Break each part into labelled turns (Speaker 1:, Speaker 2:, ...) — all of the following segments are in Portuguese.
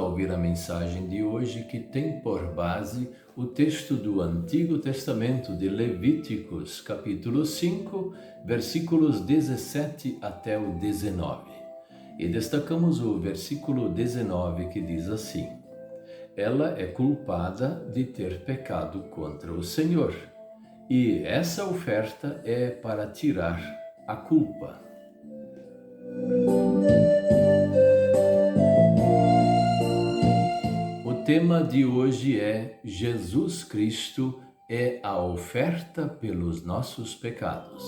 Speaker 1: ouvir a mensagem de hoje, que tem por base o texto do Antigo Testamento de Levíticos, capítulo 5, versículos 17 até o 19. E destacamos o versículo 19, que diz assim: Ela é culpada de ter pecado contra o Senhor, e essa oferta é para tirar a culpa. O tema de hoje é: Jesus Cristo é a oferta pelos nossos pecados.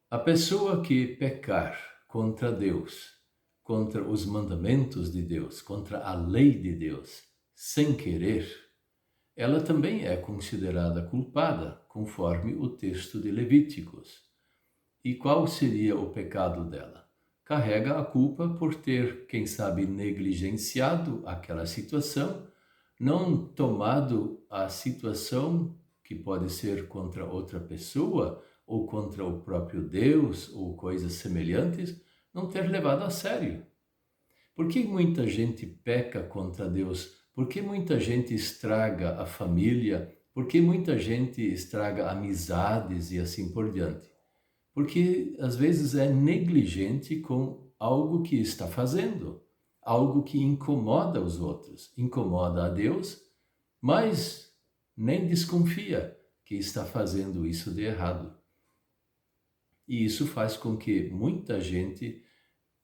Speaker 1: A pessoa que pecar contra Deus, contra os mandamentos de Deus, contra a lei de Deus, sem querer, ela também é considerada culpada, conforme o texto de Levíticos. E qual seria o pecado dela? Carrega a culpa por ter, quem sabe, negligenciado aquela situação, não tomado a situação, que pode ser contra outra pessoa, ou contra o próprio Deus, ou coisas semelhantes, não ter levado a sério. Por que muita gente peca contra Deus? Por que muita gente estraga a família? Por que muita gente estraga amizades e assim por diante? Porque às vezes é negligente com algo que está fazendo, algo que incomoda os outros, incomoda a Deus, mas nem desconfia que está fazendo isso de errado. E isso faz com que muita gente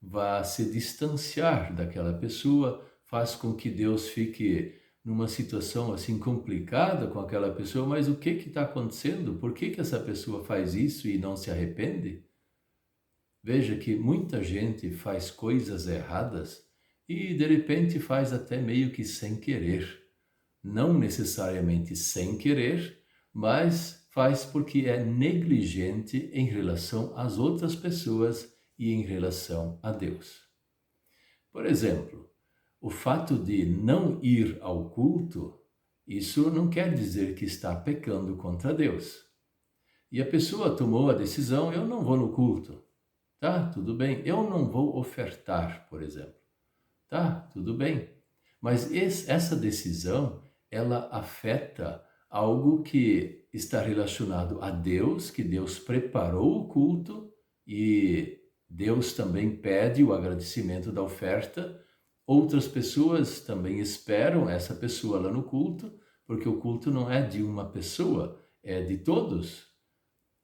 Speaker 1: vá se distanciar daquela pessoa, faz com que Deus fique numa situação assim complicada com aquela pessoa. Mas o que está acontecendo? Por que essa pessoa faz isso e não se arrepende? Veja que muita gente faz coisas erradas e de repente faz até meio que sem querer. Não necessariamente sem querer, mas faz porque é negligente em relação às outras pessoas e em relação a Deus. Por exemplo, o fato de não ir ao culto, isso não quer dizer que está pecando contra Deus. E a pessoa tomou a decisão: eu não vou no culto. Tá, tudo bem. Eu não vou ofertar, por exemplo. Tá, tudo bem. Mas essa decisão, ela afeta algo que está relacionado a Deus, que Deus preparou o culto e Deus também pede o agradecimento da oferta. Outras pessoas também esperam essa pessoa lá no culto, porque o culto não é de uma pessoa, é de todos.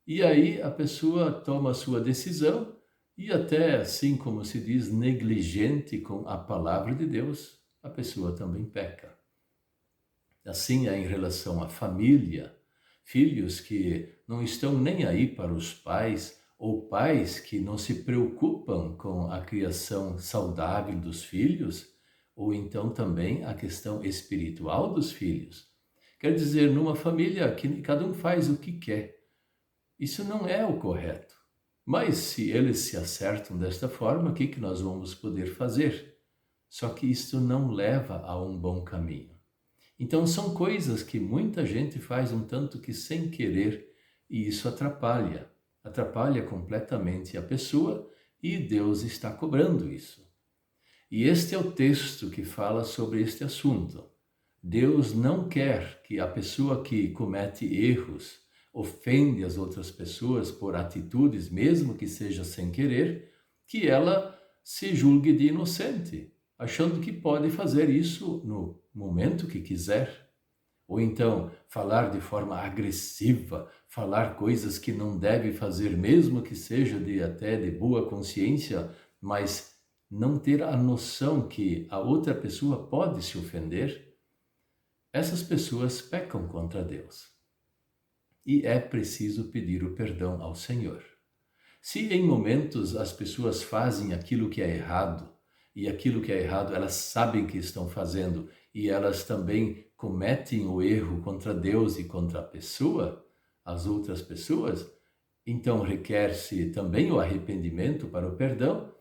Speaker 1: E aí a pessoa toma a sua decisão e até assim, como se diz, negligente com a palavra de Deus, a pessoa também peca. Assim é em relação à família, filhos que não estão nem aí para os pais, ou pais que não se preocupam com a criação saudável dos filhos, ou então também a questão espiritual dos filhos. Quer dizer, numa família que cada um faz o que quer. Isso não é o correto. Mas se eles se acertam desta forma, o que nós vamos poder fazer? Só que isso não leva a um bom caminho. Então são coisas que muita gente faz um tanto que sem querer, e isso atrapalha completamente a pessoa, e Deus está cobrando isso. E este é o texto que fala sobre este assunto. Deus não quer que a pessoa que comete erros, ofende as outras pessoas por atitudes, mesmo que seja sem querer, que ela se julgue de inocente, achando que pode fazer isso no momento que quiser. Ou então falar de forma agressiva, falar coisas que não deve fazer, mesmo que seja até de boa consciência, mas não ter a noção que a outra pessoa pode se ofender. Essas pessoas pecam contra Deus. E é preciso pedir o perdão ao Senhor. Se em momentos as pessoas fazem aquilo que é errado, e aquilo que é errado elas sabem que estão fazendo, e elas também cometem o erro contra Deus e contra a pessoa, as outras pessoas, então requer-se também o arrependimento para o perdão.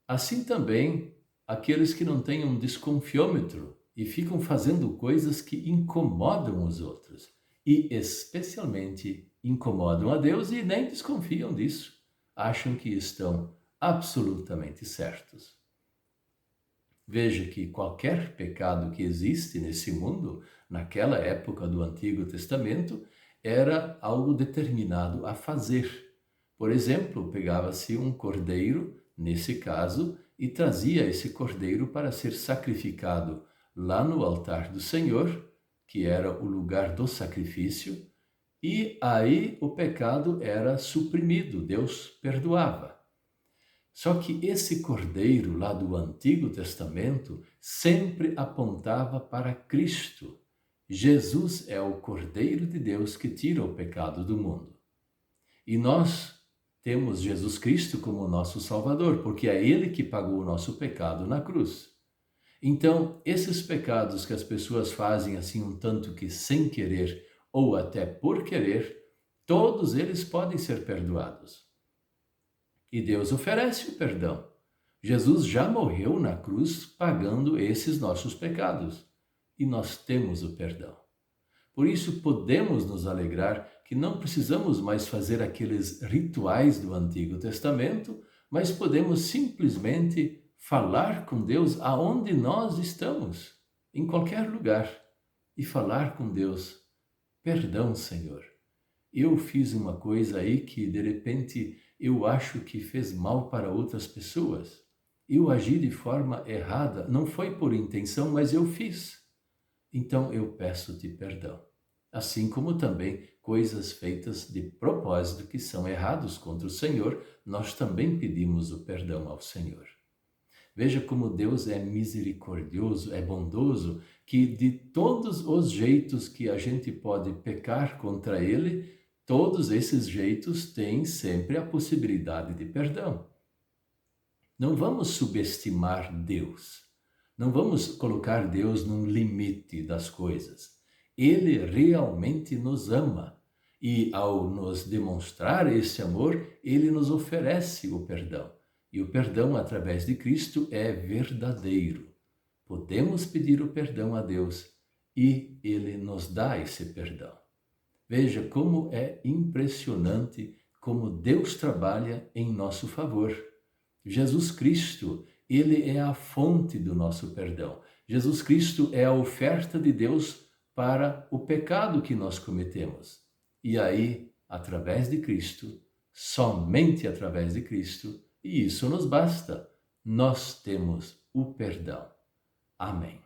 Speaker 1: Assim também aqueles que não têm um desconfiômetro e ficam fazendo coisas que incomodam os outros, e especialmente incomodam a Deus e nem desconfiam disso. acham que estão absolutamente certos. Veja que qualquer pecado que existe nesse mundo, naquela época do Antigo Testamento, era algo determinado a fazer. Por exemplo, pegava-se um cordeiro, nesse caso, e trazia esse cordeiro para ser sacrificado lá no altar do Senhor, que era o lugar do sacrifício, e aí o pecado era suprimido, Deus perdoava. Só que esse cordeiro lá do Antigo Testamento sempre apontava para Cristo. Jesus é o Cordeiro de Deus que tira o pecado do mundo. E nós temos Jesus Cristo como nosso Salvador, porque é Ele que pagou o nosso pecado na cruz. Então, esses pecados que as pessoas fazem assim um tanto que sem querer ou até por querer, todos eles podem ser perdoados. E Deus oferece o perdão. Jesus já morreu na cruz pagando esses nossos pecados. E nós temos o perdão. Por isso podemos nos alegrar que não precisamos mais fazer aqueles rituais do Antigo Testamento, mas podemos simplesmente falar com Deus aonde nós estamos, em qualquer lugar, e falar com Deus: perdão, Senhor. Eu fiz uma coisa aí que de repente eu acho que fez mal para outras pessoas. Eu agi de forma errada, não foi por intenção, mas eu fiz. Então eu peço-te perdão. Assim como também coisas feitas de propósito que são errados contra o Senhor, nós também pedimos o perdão ao Senhor. Veja como Deus é misericordioso, é bondoso, que de todos os jeitos que a gente pode pecar contra Ele, todos esses jeitos têm sempre a possibilidade de perdão. Não vamos subestimar Deus. Não vamos colocar Deus num limite das coisas. Ele realmente nos ama. E ao nos demonstrar esse amor, Ele nos oferece o perdão. E o perdão através de Cristo é verdadeiro. Podemos pedir o perdão a Deus e Ele nos dá esse perdão. Veja como é impressionante como Deus trabalha em nosso favor. Jesus Cristo, Ele é a fonte do nosso perdão. Jesus Cristo é a oferta de Deus para o pecado que nós cometemos. E aí, através de Cristo, somente através de Cristo, e isso nos basta, nós temos o perdão. Amém.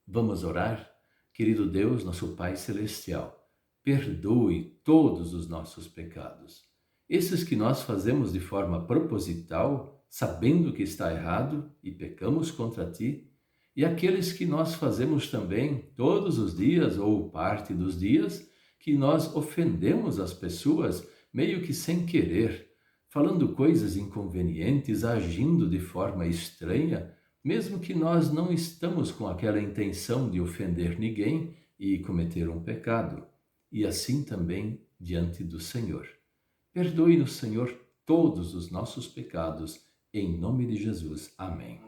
Speaker 1: Vamos orar? Querido Deus, nosso Pai Celestial, perdoe todos os nossos pecados. Esses que nós fazemos de forma proposital, sabendo que está errado e pecamos contra Ti, e aqueles que nós fazemos também todos os dias ou parte dos dias, que nós ofendemos as pessoas meio que sem querer, falando coisas inconvenientes, agindo de forma estranha, mesmo que nós não estamos com aquela intenção de ofender ninguém e cometer um pecado, e assim também diante do Senhor. Perdoe-nos, Senhor, todos os nossos pecados, em nome de Jesus. Amém.